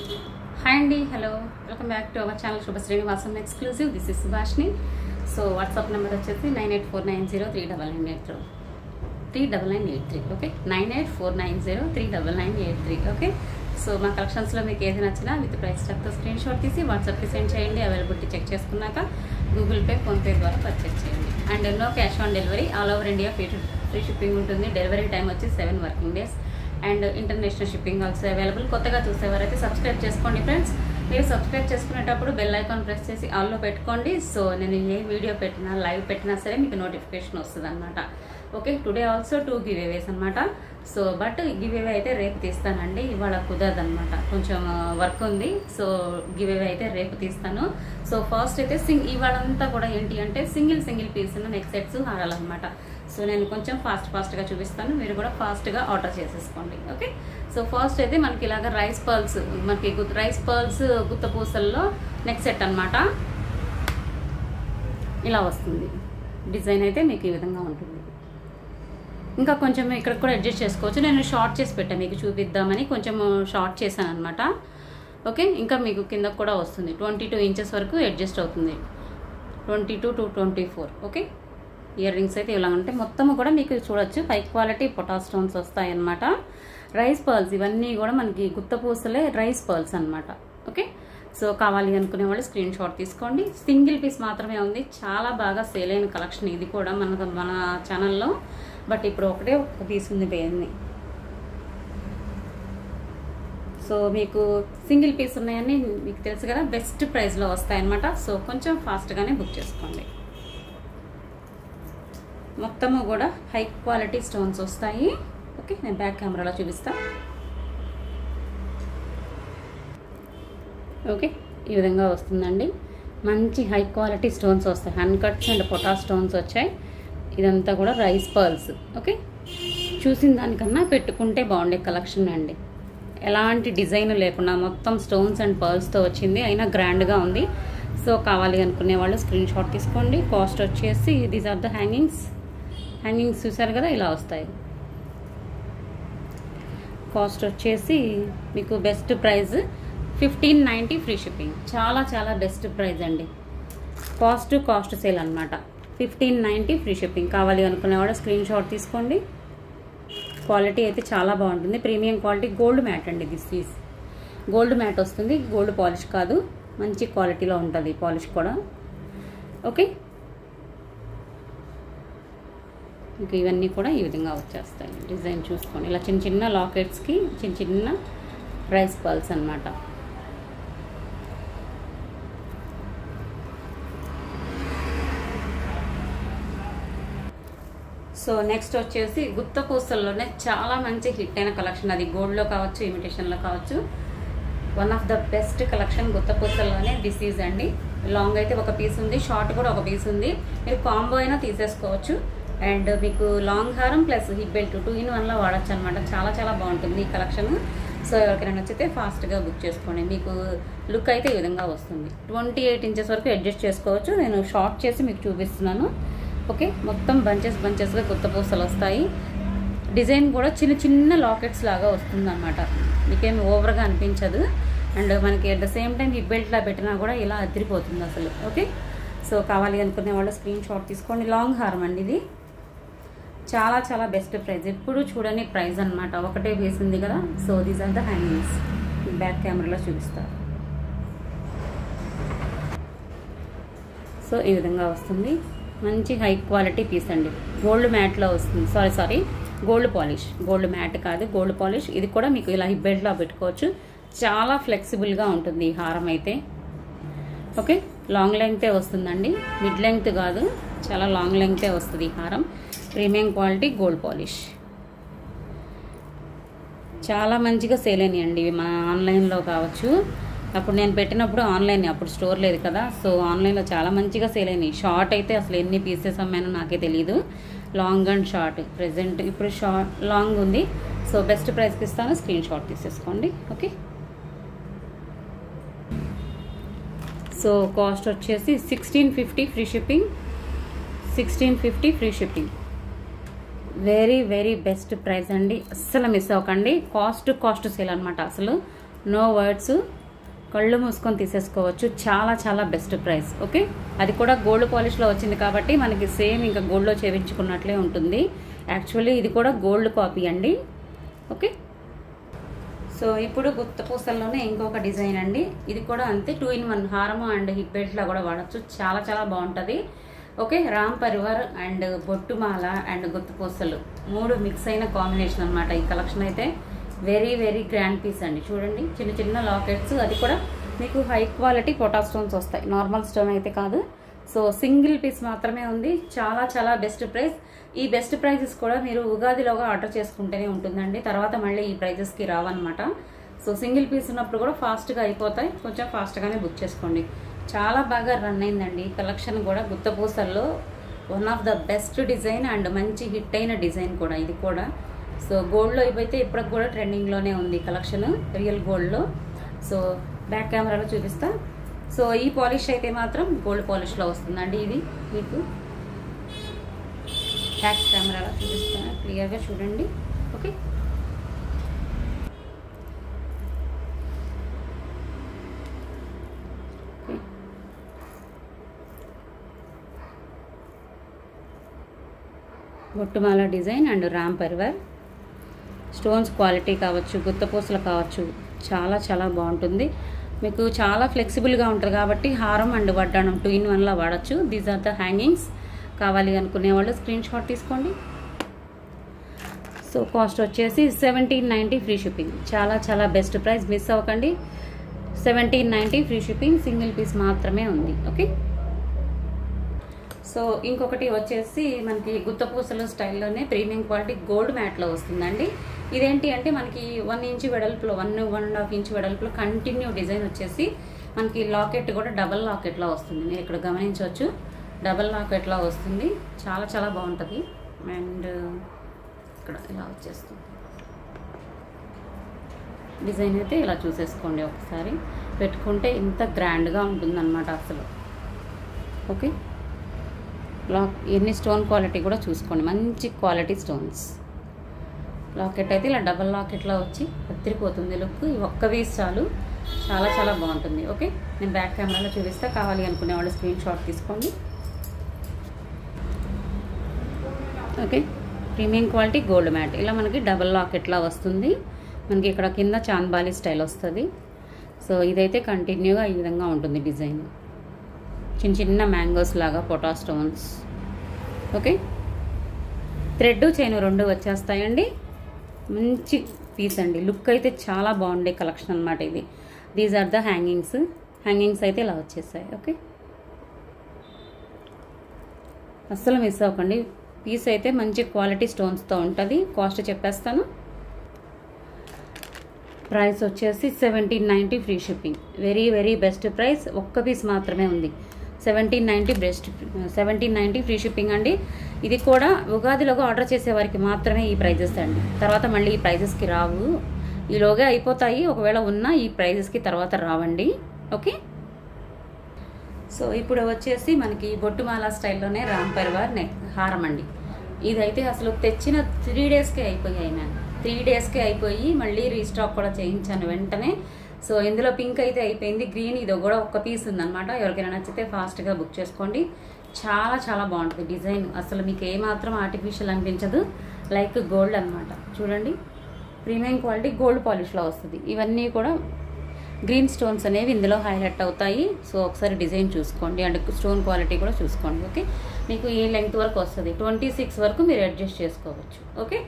Hi Andy, hello, welcome back to our channel Shubha Srinivasam exclusive. This is Subhashni. So WhatsApp number వచ్చేసి 9849039983 39983 okay 9849039983 okay. So మా కలెక్షన్స్లో మీకు ఏది నచ్చినా with price ట్యాగ్తో screen shot తీసి వాట్సాప్కి సెండ్ చేయండి. అవైలబిలిటీ చెక్ చేసుకున్నాక గూగుల్ పే, ఫోన్పే ద్వారా పర్చేస్ చేయండి. And no cash on delivery, all over India free shipping ఉంటుంది. డెలివరీ టైం వచ్చి 7 working days and international shipping also available. కొత్తగా చూసేవారైతే సబ్స్క్రైబ్ చేసుకోండి ఫ్రెండ్స్. మీరు సబ్స్క్రైబ్ చేసుకునేటప్పుడు బెల్ ఐకాన్ ప్రెస్ చేసి ఆల్లో పెట్టుకోండి. సో నేను ఏ వీడియో పెట్టినా లైవ్ పెట్టినా సరే మీకు నోటిఫికేషన్ వస్తుంది అనమాట. ఓకే, టుడే ఆల్సో 2 గివ్ అవేస్ అనమాట. సో బట్ గివ్ అవే అయితే రేపు తీస్తానండి, ఇవాళ కుదరదు అనమాట, కొంచెం వర్క్ ఉంది. సో గివ్ అవే అయితే రేపు తీస్తాను. సో ఫస్ట్ అయితే ఇవాళంతా కూడా ఏంటి అంటే సింగిల్ పీస్ నెక్ సెట్స్ హారాలన్నమాట. సో నేను కొంచెం ఫాస్ట్గా చూపిస్తాను, మీరు కూడా ఫాస్ట్గా ఆర్డర్ చేసేసుకోండి. ఓకే, సో ఫస్ట్ అయితే మనకి ఇలాగ రైస్ పర్ల్స్ గుత్త పూసల్లో నెక్ సెట్ అనమాట. ఇలా వస్తుంది డిజైన్ అయితే మీకు ఈ విధంగా ఉంటుంది. ఇంకా కొంచెం ఇక్కడ కూడా అడ్జస్ట్ చేసుకోవచ్చు. నేను షార్ట్ చేసి పెట్టాను మీకు చూపిద్దామని, కొంచెం షార్ట్ చేశాను అనమాట. ఓకే, ఇంకా మీకు కింద కూడా వస్తుంది 22 ఇంచెస్ వరకు అడ్జస్ట్ అవుతుంది, 22 to 24. ఓకే, ఇయర్ రింగ్స్ అయితే ఇలా ఉంటాయి. మొత్తం కూడా మీకు చూడొచ్చు హై క్వాలిటీ పొటా స్టోన్స్ వస్తాయి అన్నమాట. రైస్ పర్ల్స్ ఇవన్నీ కూడా మనకి గుత్త పూసలే రైస్ పర్ల్స్ అనమాట. ఓకే, సో కావాలి అనుకునే వాళ్ళు స్క్రీన్ షాట్ తీసుకోండి. సింగిల్ పీస్ మాత్రమే ఉంది, చాలా బాగా సేల్ అయిన కలెక్షన్ ఇది కూడా మన ఛానల్లో. బట్ ఇప్పుడు ఒక పీస్ ఉంది పేరుని. సో మీకు సింగిల్ పీస్ ఉన్నాయని మీకు తెలుసు కదా, బెస్ట్ ప్రైస్లో వస్తాయన్నమాట. సో కొంచెం ఫాస్ట్గానే బుక్ చేసుకోండి. మొత్తము కూడా హై క్వాలిటీ స్టోన్స్ వస్తాయి. ఓకే, నేను బ్యాక్ కెమెరాలో చూపిస్తాను. ఓకే, ఈ విధంగా వస్తుందండి. మంచి హై క్వాలిటీ స్టోన్స్ వస్తాయి, అన్కట్స్ అండ్ పొటా స్టోన్స్ వచ్చాయి. ఇదంతా కూడా రైస్ పర్ల్స్. ఓకే, చూసిన దానికన్నా పెట్టుకుంటే బాగుండే కలెక్షన్ అండి. ఎలాంటి డిజైన్ లేకుండా మొత్తం స్టోన్స్ అండ్ పర్ల్స్తో వచ్చింది, అయినా గ్రాండ్గా ఉంది. సో కావాలి అనుకునే వాళ్ళు స్క్రీన్ షాట్ తీసుకోండి. కాస్ట్ వచ్చేసి దీస్ ఆర్ ద హ్యాంగింగ్స్ చూసారు కదా, ఇలా వస్తాయి. కాస్ట్ వచ్చేసి మీకు బెస్ట్ ప్రైస్ 1590 ఫ్రీ షిప్పింగ్. చాలా బెస్ట్ ప్రైస్ అండి. కాస్ట్ సేల్ అనమాట. 1590 ఫ్రీ షిప్పింగ్. కావాలి అనుకునేవాడు స్క్రీన్ షాట్ తీసుకోండి. క్వాలిటీ అయితే చాలా బాగుంటుంది, ప్రీమియం క్వాలిటీ. గోల్డ్ మ్యాట్ అండి, దిస్ ఈజ్ గోల్డ్ మ్యాట్ వస్తుంది, గోల్డ్ పాలిష్ కాదు. మంచి క్వాలిటీలో ఉంటుంది పాలిష్ కూడా. ఓకే, ఇంకా ఇవన్నీ కూడా ఈ విధంగా వచ్చేస్తాయి. డిజైన్ చూసుకోండి, ఇలా చిన్న లాకెట్స్కి చిన్న రైస్ పర్ల్స్ అనమాట. సో నెక్స్ట్ వచ్చేసి గుత్త పూసల్లోనే చాలా మంచి హిట్ అయిన కలెక్షన్. అది గోల్డ్లో కావచ్చు, ఇమిటేషన్లో కావచ్చు. One of the best collection గుత్త పూసల్లోనే దిస్ ఈజ్ అండి. లాంగ్ అయితే ఒక పీస్ ఉంది, షార్ట్ కూడా ఒక పీస్ ఉంది. మీరు కాంబో అయినా తీసేసుకోవచ్చు. అండ్ మీకు లాంగ్ హారం ప్లస్ హిప్ బెల్ట్ 2 in 1లో వాడచ్చు అనమాట. చాలా బాగుంటుంది ఈ కలెక్షన్. సో ఎవరికైనా నచ్చితే ఫాస్ట్గా బుక్ చేసుకోండి. మీకు లుక్ అయితే ఈ విధంగా వస్తుంది. 28 ఇంచెస్ వరకు అడ్జస్ట్ చేసుకోవచ్చు. నేను షార్ట్ చేసి మీకు చూపిస్తున్నాను. ఓకే, మొత్తం బంచెస్గా గుత్త పూసలు వస్తాయి. డిజైన్ కూడా చిన్న లాకెట్స్ లాగా వస్తుంది అనమాట. మీకేం ఓవర్గా అనిపించదు. అండ్ మనకి at the same time hip బెల్ట్లా పెట్టినా కూడా ఇలా అదిరిపోతుంది అసలు. ఓకే, సో కావాలి అనుకునే వాళ్ళు స్క్రీన్ షాట్ తీసుకోండి. లాంగ్ హారం అండి ఇది. చాలా బెస్ట్ ప్రైస్, ఎప్పుడు చూడని ప్రైస్ అనమాట. ఒకటే పీస్ ఉంది కదా. So these are the hangings. Back కెమెరాలో చూపిస్తారు. సో ఈ విధంగా వస్తుంది. మంచి హై క్వాలిటీ పీస్ అండి. గోల్డ్ మ్యాట్లో వస్తుంది. Sorry gold polish, gold matte కాదు, గోల్డ్ పాలిష్. ఇది కూడా మీకు ఇలా హిప్ బెల్ట్లో పెట్టుకోవచ్చు. చాలా ఫ్లెక్సిబుల్గా ఉంటుంది ఈ హారం అయితే. ఓకే, లాంగ్ లెంగ్తే వస్తుందండి, మిడ్ లెంగ్త్ కాదు, చాలా లాంగ్ లెంగ్తే వస్తుంది ఈ హారం. Premium quality gold polish. చాలా మంచిగా సేల్ అయినాయండి ఇవి మన ఆన్లైన్లో కావచ్చు. అప్పుడు నేను పెట్టినప్పుడు ఆన్లైన్, అప్పుడు స్టోర్ లేదు కదా. సో ఆన్లైన్లో చాలా మంచిగా సేల్ అయినాయి. షార్ట్ అయితే అసలు ఎన్ని పీసెస్ అమ్మానో నాకే తెలియదు. లాంగ్ అండ్ షార్ట్ ప్రెజెంట్ ఇప్పుడు లాంగ్ ఉంది. సో బెస్ట్ ప్రైస్కి ఇస్తాను, స్క్రీన్ షాట్ తీసేసుకోండి. ఓకే, సో కాస్ట్ వచ్చేసి 1650 free shipping. 1650 free shipping. Very best price అండి, అస్సలు మిస్ అవ్వకండి. కాస్ట్ సేల్ అనమాట. అసలు నో వర్డ్స్, కళ్ళు మూసుకొని తీసేసుకోవచ్చు. చాలా చాలా బెస్ట్ ప్రైస్. ఓకే, అది కూడా గోల్డ్ పాలిష్లో వచ్చింది కాబట్టి మనకి సేమ్ ఇంకా గోల్డ్లో చేయించుకున్నట్లే ఉంటుంది. యాక్చువల్లీ ఇది కూడా గోల్డ్ కాపీ అండి. ఓకే, సో ఇప్పుడు గుత్త పూసల్లోనే ఇంకొక డిజైన్ అండి. ఇది కూడా అంతే, 2 in 1 హారము అండ్ హిప్ బెల్ట్లా కూడా వాడచ్చు. చాలా చాలా బాగుంటుంది. ఓకే, రామ్ పరివార్ అండ్ బొట్టుమాల అండ్ గుత్త పూసలు 3 మిక్స్ అయిన కాంబినేషన్ అనమాట. ఈ కలెక్షన్ అయితే వెరీ వెరీ గ్రాండ్ పీస్ అండి. చూడండి, చిన్న చిన్న లాకెట్స్, అది కూడా మీకు హై క్వాలిటీ పొటా స్టోన్స్ వస్తాయి, నార్మల్ స్టోన్ అయితే కాదు. సో సింగిల్ పీస్ మాత్రమే ఉంది. చాలా చాలా బెస్ట్ ప్రైస్. ఈ బెస్ట్ ప్రైజెస్ కూడా మీరు ఉగాదిలోగా ఆర్డర్ చేసుకుంటేనే ఉంటుందండి, తర్వాత మళ్ళీ ఈ ప్రైజెస్కి రావన్నమాట. సో సింగిల్ పీస్ ఉన్నప్పుడు కూడా ఫాస్ట్గా అయిపోతాయి, కొంచెం ఫాస్ట్గానే బుక్ చేసుకోండి. చాలా బాగా రన్ అయిందండి ఈ కలెక్షన్ కూడా. గుత్త పూసల్లో one of the best design and మంచి హిట్ అయిన డిజైన్ కూడా ఇది కూడా. సో గోల్డ్లో ఇవైతే ఇప్పటికి కూడా ట్రెండింగ్లోనే ఉంది కలెక్షన్, రియల్ గోల్డ్లో. సో బ్యాక్ కెమెరాలో చూపిస్తా. సో ఈ పాలిష్ అయితే మాత్రం గోల్డ్ పాలిష్లో వస్తుందండి. ఇది మీకు బ్యాక్ కెమెరాలో చూపిస్తాను, క్లియర్గా చూడండి. ఓకే, బొట్టుమాల design and Ram Parivar. Stones quality కావచ్చు, గుత్తపూసలు కావచ్చు, చాలా చాలా బాగుంటుంది. మీకు చాలా ఫ్లెక్సిబుల్గా ఉంటుంది కాబట్టి హారం అండ్ వడ్డాణం 2 in 1లా వాడచ్చు. These are the hangings. కావాలి అనుకునే వాళ్ళు స్క్రీన్ షాట్ తీసుకోండి. సో కాస్ట్ వచ్చేసి 1790 ఫ్రీ షిప్పింగ్. చాలా చాలా బెస్ట్ ప్రైస్, మిస్ అవ్వకండి. 1790 ఫ్రీ షిప్పింగ్, సింగిల్ పీస్ మాత్రమే ఉంది. ఓకే, సో ఇంకొకటి వచ్చేసి మనకి గుత్తపూసల స్టైల్లోనే ప్రీమియం క్వాలిటీ గోల్డ్ మ్యాట్లో వస్తుందండి. ఇదేంటి అంటే మనకి 1 inch వెడల్పులో 1.5 inch వెడల్పులో కంటిన్యూ డిజైన్ వచ్చేసి మనకి లాకెట్ కూడా డబల్ లాకెట్లా వస్తుంది. మీరు ఇక్కడ గమనించవచ్చు, డబల్ లాకెట్లా వస్తుంది. చాలా చాలా బాగుంటుంది. అండ్ ఇక్కడ ఇలా వచ్చేస్తుంది డిజైన్ అయితే. ఇలా చూసేసుకోండి ఒకసారి, పెట్టుకుంటే ఇంత గ్రాండ్గా ఉంటుందన్నమాట అసలు. ఓకే, ఎన్ని స్టోన్ క్వాలిటీ కూడా చూసుకోండి, మంచి క్వాలిటీ స్టోన్స్. లాకెట్ అయితే ఇలా డబల్ లాకెట్లో వచ్చి అదిరిపోతుంది లుక్. ఈ ఒక్క పీస్ చాలు, చాలా చాలా బాగుంటుంది. ఓకే, నేను బ్యాక్ కెమెరాలో చూపిస్తా, కావాలి అనుకునే వాళ్ళు స్క్రీన్ షాట్ తీసుకోండి. Okay, premium quality gold mat ఇలా మనకి డబల్ లాకెట్లా వస్తుంది. మనకి ఇక్కడ కింద చాంద్బాలి స్టైల్ వస్తుంది. సో ఇదైతే కంటిన్యూగా ఈ విధంగా ఉంటుంది డిజైన్, చిన్న చిన్న మ్యాంగోస్ లాగా పొటా స్టోన్స్. ఓకే, థ్రెడ్ చైన్ 2 వచ్చేస్తాయండి. మంచి పీస్ అండి, లుక్ అయితే చాలా బాగుండే కలెక్షన్ అనమాట ఇది. These are the hangings. Hangings అయితే ఇలా వచ్చేసాయి. ఓకే, అస్సలు మిస్ అవ్వకండి. పీస్ అయితే మంచి క్వాలిటీ స్టోన్స్తో ఉంటుంది. కాస్ట్ చెప్పేస్తాను. ప్రైస్ వచ్చేసి 1790 free shipping. Very very best price. ఒక్క పీస్ మాత్రమే ఉంది. 1790 ఫ్రీ షిప్పింగ్ అండి. ఇది కూడా ఉగాదిలోగా ఆర్డర్ చేసే వారికి మాత్రమే ఈ ప్రైజెస్ అండి, తర్వాత మళ్ళీ ఈ ప్రైజెస్కి రావు. ఈలోగా అయిపోతాయి, ఒకవేళ ఉన్నా ఈ ప్రైజెస్కి తర్వాత రావండి. ఓకే, సో ఇప్పుడు వచ్చేసి మనకి బొట్టుమాల స్టైల్లోనే రామ్ పరివార్ నెక్ హారం అండి. ఇదైతే అసలు తెచ్చిన 3 daysకే అయిపోయాయి. నేను 3 daysకే అయిపోయి మళ్ళీ రీస్టాక్ కూడా చేయించాను వెంటనే. సో ఇందులో పింక్ అయితే అయిపోయింది, గ్రీన్ ఇది కూడా ఒక్క పీస్ ఉందన్నమాట. ఎవరికైనా నచ్చితే ఫాస్ట్గా బుక్ చేసుకోండి. చాలా చాలా బాగుంటుంది డిజైన్, అసలు మీకు ఏమాత్రం ఆర్టిఫిషియల్ అనిపించదు, లైక్ గోల్డ్ అనమాట. చూడండి, ప్రీమియం క్వాలిటీ గోల్డ్ పాలిష్లో వస్తుంది. ఇవన్నీ కూడా గ్రీన్ స్టోన్స్ అనేవి ఇందులో హైలైట్ అవుతాయి. సో ఒకసారి డిజైన్ చూసుకోండి అండ్ స్టోన్ క్వాలిటీ కూడా చూసుకోండి. ఓకే, మీకు ఈ లెంగ్త్ వరకు వస్తుంది, 26 వరకు మీరు అడ్జస్ట్ చేసుకోవచ్చు. ఓకే,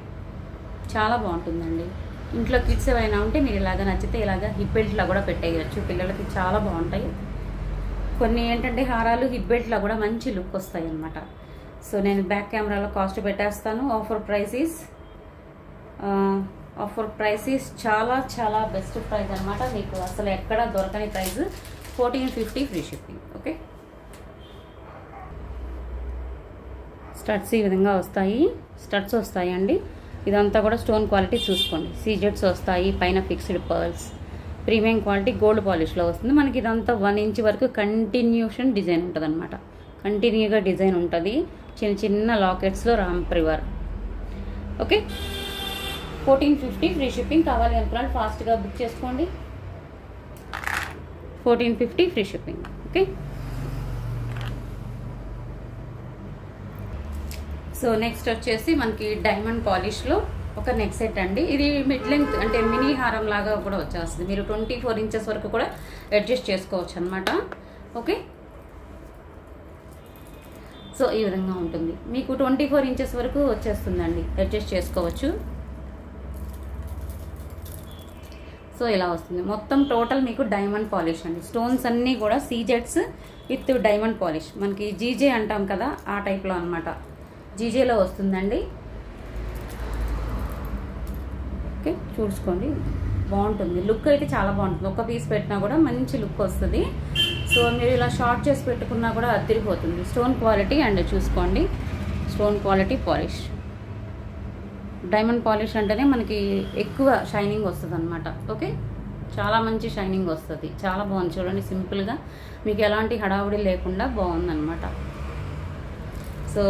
చాలా బాగుంటుందండి. ఇంట్లో కిడ్స్ ఏమైనా ఉంటే మీరు ఇలాగ నచ్చితే ఇలాగ హిప్ బెల్ట్లా కూడా పెట్టేయచ్చు, పిల్లలకి చాలా బాగుంటాయి. కొన్ని ఏంటంటే హారాలు హిప్ బెల్ట్లా కూడా మంచి లుక్ వస్తాయి అన్నమాట. సో నేను బ్యాక్ కెమెరాలో కాస్ట్ పెట్టేస్తాను. ఆఫర్ ప్రైస్ ఈస్ చాలా చాలా బెస్ట్ ప్రైస్ అనమాట. మీకు అసలు ఎక్కడ దొరకని price 1450 free shipping. Okay, studs ఈ విధంగా వస్తాయి, స్టడ్స్ వస్తాయండి. ఇదంతా కూడా స్టోన్ క్వాలిటీ చూసుకోండి. సీజెట్స్ వస్తాయి, పైన fixed pearls, premium quality gold పాలిష్లో వస్తుంది. మనకి ఇదంతా 1 inch వరకు కంటిన్యూషన్ డిజైన్ ఉంటుంది అనమాట. కంటిన్యూగా డిజైన్ ఉంటుంది, చిన్న చిన్న లాకెట్స్లో Ram Parivar. Okay, 1450 free shipping. కావాలి అనుకున్నాను ఫాస్ట్గా బుక్ చేసుకోండి. 1450 free shipping. Okay, so next వచ్చేసి మనకి డైమండ్ పాలిష్లో ఒక నెక్ సెట్ అండి. ఇది మిడ్ లెంగ్త్ అంటే మినీ హారం లాగా కూడా వచ్చేస్తుంది. మీరు 24 ఇంచెస్ వరకు కూడా అడ్జస్ట్ చేసుకోవచ్చు అనమాట. ఓకే, సో ఈ విధంగా ఉంటుంది. మీకు 24 ఇంచెస్ వరకు వచ్చేస్తుందండి, అడ్జస్ట్ చేసుకోవచ్చు. సో ఇలా వస్తుంది మొత్తం. టోటల్ మీకు డైమండ్ పాలిష్ అండి. స్టోన్స్ అన్నీ కూడా సీజెట్స్ విత్ డైమండ్ పాలిష్. మనకి జీజే అంటాం కదా, ఆ టైప్లో అనమాట. జీజేలో వస్తుందండి. ఓకే, చూసుకోండి, బాగుంటుంది. లుక్ అయితే చాలా బాగుంటుంది. ఒక పీస్ పెట్టినా కూడా మంచి లుక్ వస్తుంది. సో మీరు ఇలా షార్ట్ చేసి పెట్టుకున్నా కూడా అదిరిపోతుంది. స్టోన్ క్వాలిటీ అండ్ చూసుకోండి, stone quality polish. Diamond polish అంటేనే మనకి ఎక్కువ షైనింగ్ వస్తుంది అనమాట. ఓకే, చాలా మంచి షైనింగ్ వస్తుంది. చాలా బాగుంది చూడండి, సింపుల్గా మీకు ఎలాంటి హడావుడి లేకుండా బాగుందన్నమాట. సో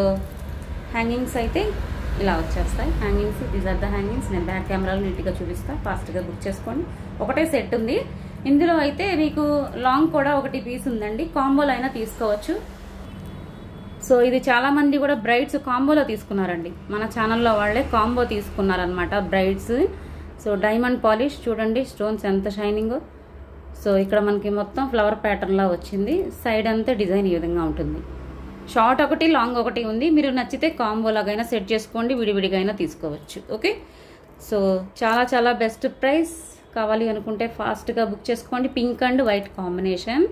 హ్యాంగింగ్స్ అయితే ఇలా వచ్చేస్తాయి. Hangings, these are the hangings. నేను బ్యాక్ కెమెరాలో నీట్గా చూపిస్తాను. ఫాస్ట్గా బుక్ చేసుకోండి. ఒకటే సెట్ ఉంది. ఇందులో అయితే మీకు లాంగ్ కూడా ఒకటి పీస్ ఉందండి. కాంబోలో అయినా తీసుకోవచ్చు. సో ఇది చాలామంది కూడా బ్రైడ్స్ కాంబోలో తీసుకున్నారండి. మన ఛానల్లో వాళ్ళే కాంబో తీసుకున్నారనమాట బ్రైడ్స్. సో డైమండ్ పాలిష్ చూడండి, స్టోన్స్ ఎంత షైనింగో. సో ఇక్కడ మనకి మొత్తం ఫ్లవర్ ప్యాటర్న్లా వచ్చింది. సైడ్ అంతా డిజైన్ ఈ విధంగా ఉంటుంది. షార్ట్ ఒకటి, లాంగ్ ఒకటి ఉంది. మీరు నచ్చితే కాంబో లాగైనా సెట్ చేసుకోండి, విడివిడిగా అయినా తీసుకోవచ్చు. ఓకే, సో చాలా చాలా బెస్ట్ ప్రైస్. కావాలి అనుకుంటే ఫాస్ట్గా బుక్ చేసుకోండి. Pink and white combination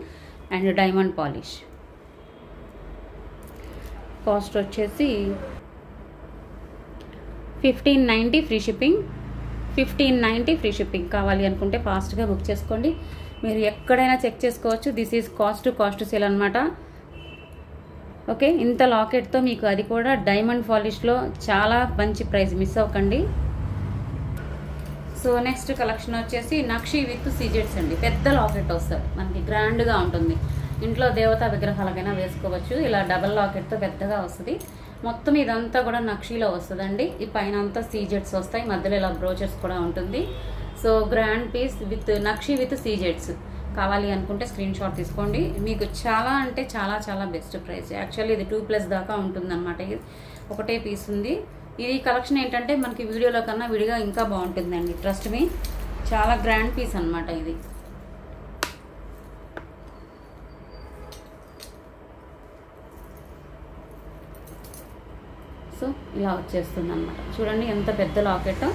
and diamond polish. Cost వచ్చేసి 1590 ఫ్రీ షిప్పింగ్. 1590 free shipping. కావాలి అనుకుంటే ఫాస్ట్గా బుక్ చేసుకోండి. మీరు ఎక్కడైనా చెక్ చేసుకోవచ్చు. దిస్ ఈజ్ కాస్ట్ సేల్ అనమాట. ఓకే, ఇంత లాకెట్తో మీకు అది కూడా డైమండ్ పాలిష్లో చాలా మంచి ప్రైస్. మిస్ అవ్వకండి. సో నెక్స్ట్ కలెక్షన్ వచ్చేసి నక్షి విత్ సీజెట్స్ అండి. పెద్ద లాకెట్ వస్తుంది, మనకి గ్రాండ్గా ఉంటుంది. ఇంట్లో దేవతా విగ్రహాలకైనా వేసుకోవచ్చు. ఇలా డబల్ లాకెట్తో పెద్దగా వస్తుంది. మొత్తం ఇదంతా కూడా నక్షిలో వస్తుందండి. ఈ పైన అంతా సీజెట్స్ వస్తాయి, మధ్యలో ఇలా బ్రోచర్స్ కూడా ఉంటుంది. సో గ్రాండ్ పీస్ విత్ నక్షి విత్ సీజెట్స్. కావాలి అనుకుంటే స్క్రీన్ షాట్ తీసుకోండి. మీకు చాలా అంటే చాలా చాలా బెస్ట్ ప్రైస్. యాక్చువల్లీ ఇది 2+ దాకా ఉంటుందన్నమాట. ఇది ఒకటే పీస్ ఉంది. ఇది కలెక్షన్ ఏంటంటే మనకి వీడియోలో కన్నా విడిగా ఇంకా బాగుంటుందండి. ట్రస్ట్ మీ, చాలా గ్రాండ్ పీస్ అనమాట ఇది. సో ఇలా వచ్చేస్తుంది అనమాట. చూడండి ఎంత పెద్ద లాకెట్.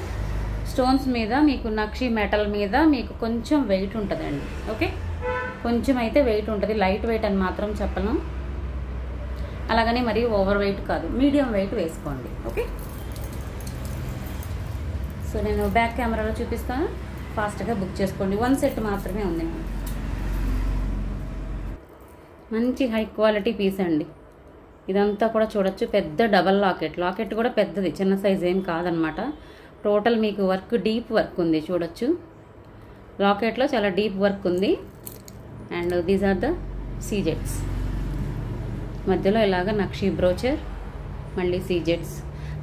స్టోన్స్ మీద మీకు నక్షి మెటల్ మీద మీకు కొంచెం వెయిట్ ఉంటుందండి. ఓకే, కొంచెం అయితే వెయిట్ ఉంటుంది. లైట్ వెయిట్ అని మాత్రం చెప్పను, అలాగని మరీ ఓవర్ వెయిట్ కాదు, మీడియం వెయిట్ వేసుకోండి. ఓకే, సో నేను బ్యాక్ కెమెరాలో చూపిస్తాను. ఫాస్ట్గా బుక్ చేసుకోండి. 1 సెట్ మాత్రమే ఉంది. మంచి హై క్వాలిటీ పీస్ అండి. ఇదంతా కూడా చూడొచ్చు. పెద్ద డబల్ లాకెట్ కూడా పెద్దది, చిన్న సైజ్ ఏం కాదనమాట. టోటల్ మీకు వర్క్, డీప్ వర్క్ ఉంది చూడొచ్చు. లాకెట్లో చాలా డీప్ వర్క్ ఉంది. అండ్ దీస్ ఆర్ ద సీజెట్స్. మధ్యలో ఇలాగ నక్షి బ్రోచర్, మళ్ళీ సీజెట్స్.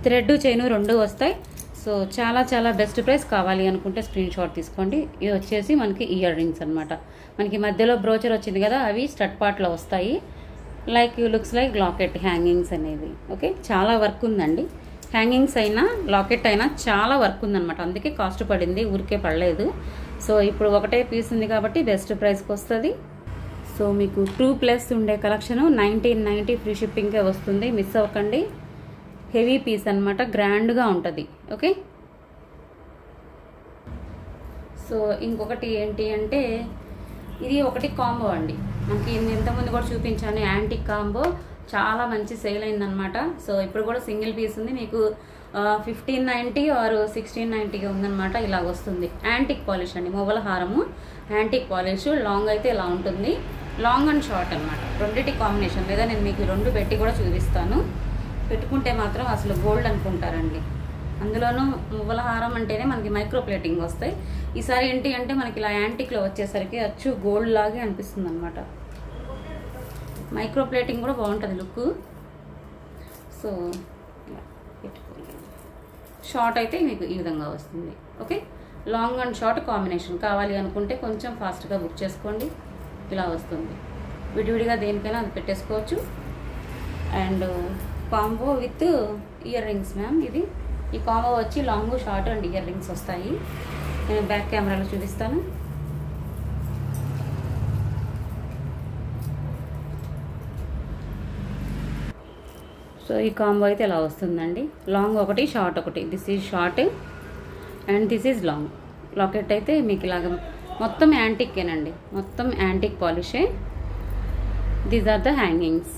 థ్రెడ్, చైను 2 వస్తాయి. సో చాలా చాలా బెస్ట్ ప్రైస్. కావాలి అనుకుంటే స్క్రీన్ షాట్ తీసుకోండి. ఇది వచ్చేసి మనకి ఇయర్ రింగ్స్ అనమాట. మనకి మధ్యలో బ్రోచర్ వచ్చింది కదా, అవి స్టడ్ పార్ట్లో వస్తాయి. Like looks like locket hangings అనేవి. ఓకే, చాలా వర్క్ ఉందండి. హ్యాంగింగ్స్ అయినా లాకెట్ అయినా చాలా వర్క్ ఉందన్నమాట. అందుకే కాస్ట్ పడింది, ఊరికే పడలేదు. సో ఇప్పుడు ఒకటే పీస్ ఉంది కాబట్టి బెస్ట్ ప్రైస్కి వస్తుంది. సో మీకు 2+ ఉండే కలెక్షన్ 1990 ఫ్రీ షిప్పింగ్కే వస్తుంది. మిస్ అవ్వకండి. హెవీ పీస్ అనమాట, గ్రాండ్గా ఉంటుంది. ఓకే, సో ఇంకొకటి ఏంటి అంటే ఇది ఒకటి కాంబో అండి. మనకి ఇంతకుముందు కూడా చూపించాను యాంటిక్ కాంబో. చాలా మంచి సేల్ అయిందనమాట. సో ఇప్పుడు కూడా సింగిల్ పీస్ ఉంది. మీకు 1590 ఆర్ 1690 ఉందన్నమాట. ఇలా వస్తుంది. యాంటిక్ పాలిష్ అండి, మొబైల్ హారము యాంటిక్ పాలిష్. లాంగ్ అయితే ఇలా ఉంటుంది. లాంగ్ అండ్ షార్ట్ అనమాట, రెండింటి కాంబినేషన్. లేదా నేను మీకు 2 పెట్టి కూడా చూపిస్తాను. పెట్టుకుంటే మాత్రం అసలు గోల్డ్ అనుకుంటారండి. అందులోనూ మువ్వల హారం అంటేనే మనకి మైక్రో ప్లేటింగ్ వస్తాయి. ఈసారి ఏంటి అంటే మనకి ఇలా యాంటిక్లో వచ్చేసరికి అచ్చు గోల్డ్ లాగే అనిపిస్తుంది అనమాట. మైక్రో ప్లేటింగ్ కూడా బాగుంటుంది లుక్. సో షార్ట్ అయితే మీకు ఈ విధంగా వస్తుంది. Okay, long and short combination. కావాలి అనుకుంటే కొంచెం ఫాస్ట్గా బుక్ చేసుకోండి. ఇలా వస్తుంది. విడివిడిగా దేనికైనా అది పెట్టేసుకోవచ్చు. And combo with ear rings ma'am. ఈ కాంబో వచ్చి long short and ear rings వస్తాయి. నేను బ్యాక్ కెమెరాలో చూపిస్తాను. సో ఈ కాంబో అయితే ఇలా వస్తుందండి. లాంగ్ ఒకటి, షార్ట్ ఒకటి. This is short and this is long. Locket అయితే మీకు ఇలాగ మొత్తం యాంటిక్కేనండి, మొత్తం యాంటిక్ పాలిషే. These are the hangings.